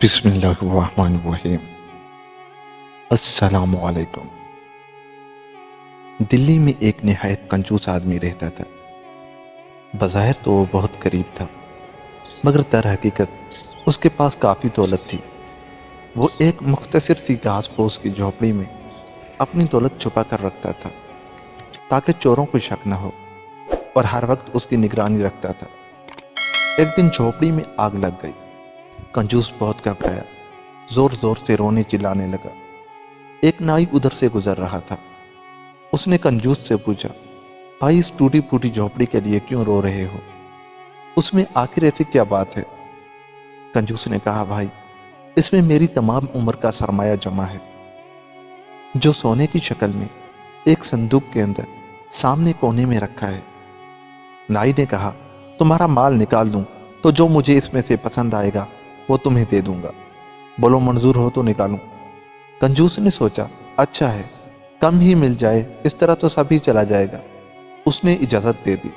بسم اللہ الرحمن الرحیم۔ السلام علیکم۔ دلی میں ایک نہایت کنجوس آدمی رہتا تھا۔ بظاہر تو وہ بہت غریب تھا، مگر در حقیقت اس کے پاس کافی دولت تھی۔ وہ ایک مختصر سی گھاس پھوس کی جھونپڑی میں اپنی دولت چھپا کر رکھتا تھا تاکہ چوروں کو شک نہ ہو، اور ہر وقت اس کی نگرانی رکھتا تھا۔ ایک دن جھونپڑی میں آگ لگ گئی۔ کنجوس بہت گھبرایا، زور زور سے رونے چلانے لگا۔ ایک نائی ادھر سے گزر رہا تھا۔ اس نے کنجوس سے پوچھا، بھائی اس ٹوٹی پھوٹی جھونپڑی کے لیے کیوں رو رہے ہو؟ اس میں آخر ایسی کیا بات ہے؟ کنجوس نے کہا، بھائی اس میں میری تمام عمر کا سرمایہ جمع ہے، جو سونے کی شکل میں ایک صندوق کے اندر سامنے کونے میں رکھا ہے۔ نائی نے کہا، تمہارا مال نکال دوں تو جو مجھے اس میں سے پسند آئے گا وہ تمہیں دے دوں گا، بولو منظور ہو تو نکالوں۔ کنجوس نے سوچا، اچھا ہے، کم ہی مل جائے، اس طرح تو سب ہی چلا جائے گا۔ اس نے اجازت دے دی۔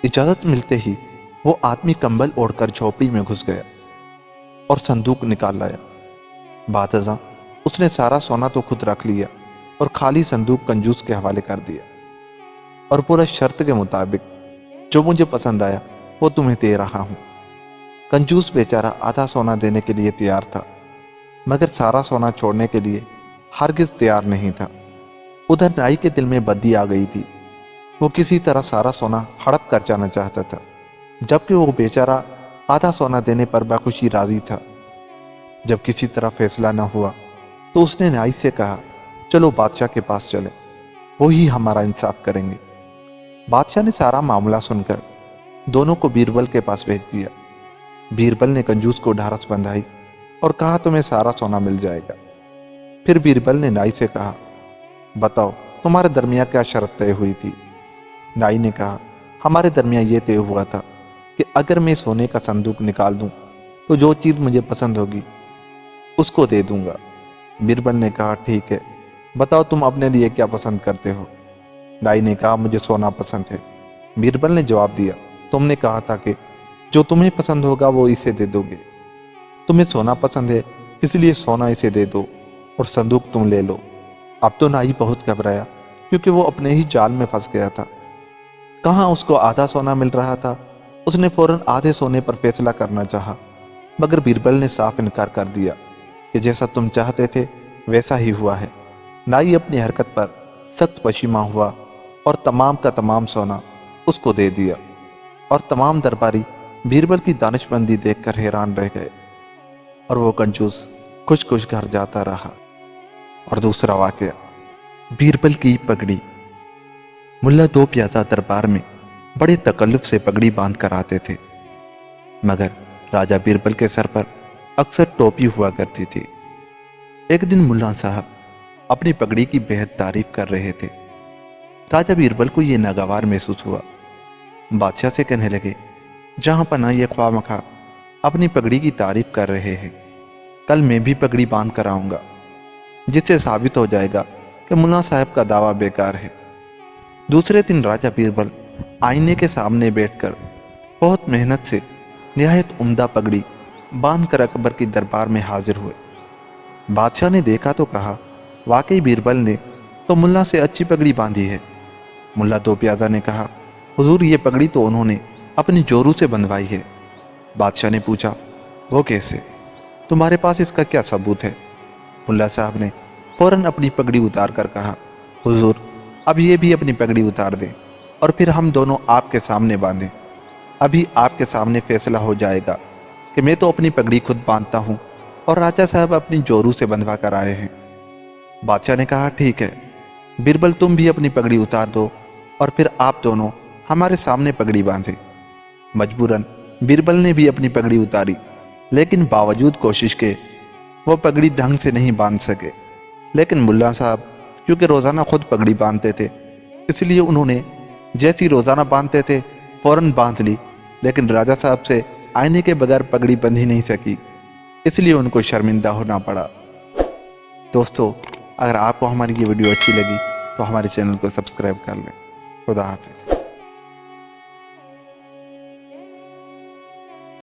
اجازت ملتے ہی وہ آدمی کمبل اوڑھ کر جھونپڑی میں گھس گیا اور صندوق نکال لایا۔ بعد ازاں اس نے سارا سونا تو خود رکھ لیا اور خالی صندوق کنجوس کے حوالے کر دیا، اور پورا شرط کے مطابق جو مجھے پسند آیا وہ تمہیں دے رہا ہوں۔ کنجوس بیچارہ آدھا سونا دینے کے لیے تیار تھا، مگر سارا سونا چھوڑنے کے لیے ہرگز تیار نہیں تھا۔ ادھر نائی کے دل میں بدی آ گئی تھی۔ وہ کسی طرح سارا سونا ہڑپ کر جانا چاہتا تھا، جبکہ وہ بیچارہ آدھا سونا دینے پر بخوشی راضی تھا۔ جب کسی طرح فیصلہ نہ ہوا تو اس نے نائی سے کہا، چلو بادشاہ کے پاس چلیں، وہی ہمارا انصاف کریں گے۔ بادشاہ نے سارا معاملہ سن کر دونوں کو بیربل کے پاس بھیج دیا۔ بیربل نے کنجوس کو ڈھارس بندھائی اور کہا، تمہیں سارا سونا مل جائے گا۔ پھر بیربل نے نائی سے کہا، بتاؤ تمہارے درمیان کیا شرط طے ہوئی تھی؟ نائی نے کہا، ہمارے درمیان یہ طے ہوا تھا کہ اگر میں سونے کا صندوق نکال دوں تو جو چیز مجھے پسند ہوگی اس کو دے دوں گا۔ بیربل نے کہا، ٹھیک ہے، بتاؤ تم اپنے لیے کیا پسند کرتے ہو؟ نائی نے کہا، مجھے سونا پسند ہے۔ بیربل نے جواب دیا، تم نے کہا تھا کہ جو تمہیں پسند ہوگا وہ اسے دے دو گے۔ تمہیں سونا پسند ہے، اس لیے سونا اسے دے دو اور صندوق تم لے لو۔ اب تو نائی بہت گھبرایا، کیونکہ وہ اپنے ہی جال میں پھنس گیا تھا۔ کہاں اس کو آدھا سونا مل رہا تھا؟ اس نے فوراً آدھے سونے پر فیصلہ کرنا چاہا، مگر بیربل نے صاف انکار کر دیا کہ جیسا تم چاہتے تھے ویسا ہی ہوا ہے۔ نائی اپنی حرکت پر سخت پشیماں ہوا اور تمام کا تمام سونا اس کو دے دیا، اور تمام درباری بیربل کی دانش مندی دیکھ کر حیران رہ گئے، اور وہ کنجوس خوش خوش گھر جاتا رہا۔ اور دوسرا واقعہ، بیربل کی پگڑی۔ ملا دو پیازا دربار میں بڑے تکلف سے پگڑی باندھ کر آتے تھے، مگر راجہ بیربل کے سر پر اکثر ٹوپی ہوا کرتی تھی۔ ایک دن ملا صاحب اپنی پگڑی کی بہت تعریف کر رہے تھے۔ راجہ بیربل کو یہ ناگوار محسوس ہوا۔ بادشاہ سے کہنے لگے، جہاں پناہ یہ خواہ مخواہ اپنی پگڑی کی تعریف کر رہے ہیں، کل میں بھی پگڑی باندھ کر آؤں گا، جس سے ثابت ہو جائے گا کہ ملا صاحب کا دعویٰ بیکار ہے۔ دوسرے دن راجہ بیربل آئینے کے سامنے بیٹھ کر بہت محنت سے نہایت عمدہ پگڑی باندھ کر اکبر کی دربار میں حاضر ہوئے۔ بادشاہ نے دیکھا تو کہا، واقعی بیربل نے تو ملا سے اچھی پگڑی باندھی ہے۔ ملا دو پیازا نے کہا، حضور یہ پگڑی تو انہوں نے اپنی جورو سے بندھوائی ہے۔ بادشاہ نے پوچھا، وہ کیسے؟ تمہارے پاس اس کا کیا ثبوت ہے؟ ملا صاحب نے فوراً اپنی پگڑی اتار کر کہا، حضور اب یہ بھی اپنی پگڑی اتار دیں اور پھر ہم دونوں آپ کے سامنے باندھیں۔ ابھی آپ کے سامنے فیصلہ ہو جائے گا کہ میں تو اپنی پگڑی خود باندھتا ہوں اور راجہ صاحب اپنی جورو سے بندھوا کر آئے ہیں۔ بادشاہ نے کہا، ٹھیک ہے، بیربل تم بھی اپنی پگڑی اتار دو اور پھر آپ دونوں ہمارے سامنے پگڑی باندھیں۔ مجبوراً بیربل نے بھی اپنی پگڑی اتاری، لیکن باوجود کوشش کے وہ پگڑی ڈھنگ سے نہیں باندھ سکے۔ لیکن ملا صاحب کیونکہ روزانہ خود پگڑی باندھتے تھے، اس لیے انہوں نے جیسی روزانہ باندھتے تھے فوراً باندھ لی، لیکن راجہ صاحب سے آئینے کے بغیر پگڑی بندھ ہی نہیں سکی، اس لیے ان کو شرمندہ ہونا پڑا۔ دوستو، اگر آپ کو ہماری یہ ویڈیو اچھی لگی تو ہمارے چینل کو سبسکرائب کر لیں۔ خدا حافظ۔